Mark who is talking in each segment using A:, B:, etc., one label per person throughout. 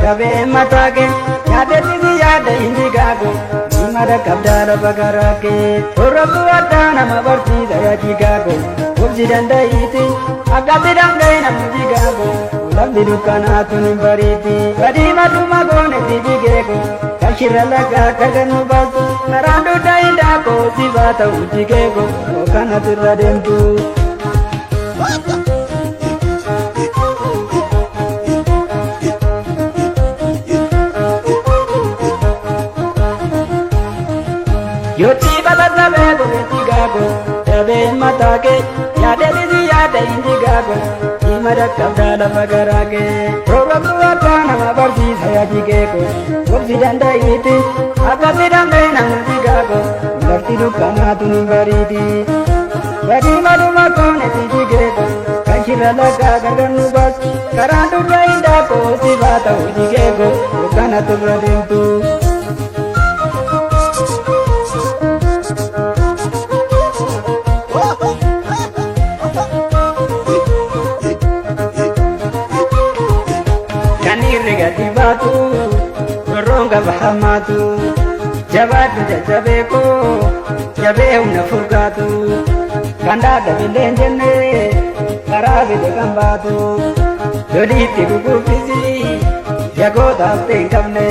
A: Gabe matake, yade tizi yade indigago. Imada kabdara bagarake, orobu adana mabarti daya jigago. Ubji danda iti, agati danda ina mujigago. Ulamdi dukana tuni bariti, kadima dumagone tijigego. Kashira laga kaganu basu, narandu daindako sibata ujigego. Okana tirademtu. Yoti balazna bego indigago, tabe matake, yade bizi yade indigago. Imada kabdala bagarage, rogabu akana mabarsi saya jigego. Wabsi danda iti, agati danda ina indigago. Ularti dukana tuni bariti, badi madu makone tijigego. Kashira laga gaganu bas, karandu daindako sibata ujigego. Ukana tubradintu. Gatibatu, ronga bahamatu, jabatu jabeko, jabe una furgatu, kanda da bilenjene, karabe de gambatu, dodi tigu fizi, jago da tengamne,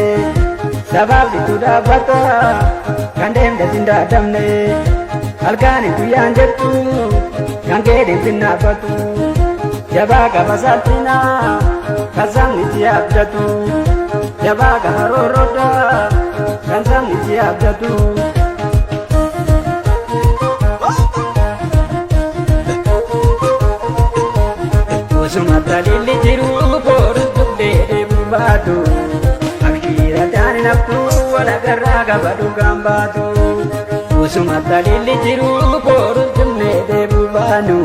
A: sabab itu da bata, kandem da tinda damne, algani tu yang jatu, kangge de tinda batu, jabaga basatina. Kasam iti abjatu, jabaga haroroda. Kasam iti abjatu. Usumata lili jiru boru tukde bubatu. Akhira jani naftu wala garaga badu gambatu. Usumata lili jiru boru tukde bubanu.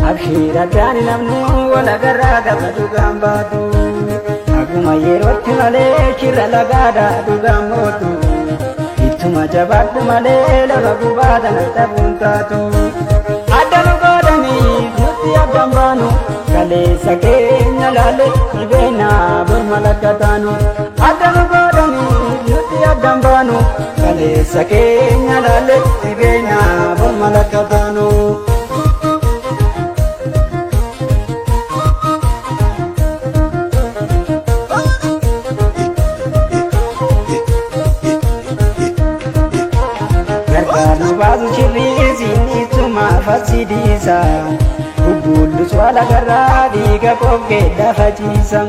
A: Akhira jani namnu wala garaga badu gambatu. Aguma yeroti male shira lagada dugamotu. Ituma jabatu male laga gubada natabuntatu. Adamu godami muti adambanu. Kale sake nyalale ibena burmalakatanu. Adamu godami muti adambanu. Kale sake nyalale ibena burmalakatanu. Bazu chirizi ni tuma fasidisa, ubulu swala garadi ga koge da fatisa.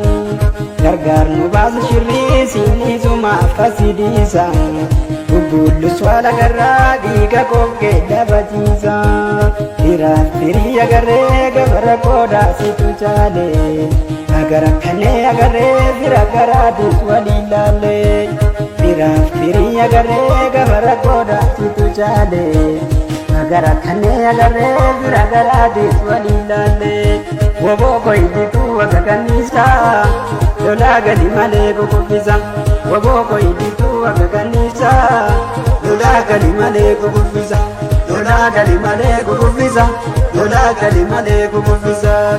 A: Gargar nu bazu chirizi ni tuma fasidisa, ubulu swala garadi ga koge da fatisa. Tira tiri agare ga barakoda situ chale, agara kane agare tira garadi swalilale. Tira tiri agare ga barakoda situ chale, agara kane agare tira garadi swalilale. Wobo koi ditu agakanisa, lola gali male kukufisa. Wobo koi ditu agakanisa, lola gali male kukufisa. Lola gali male kukufisa, lola gali male kukufisa.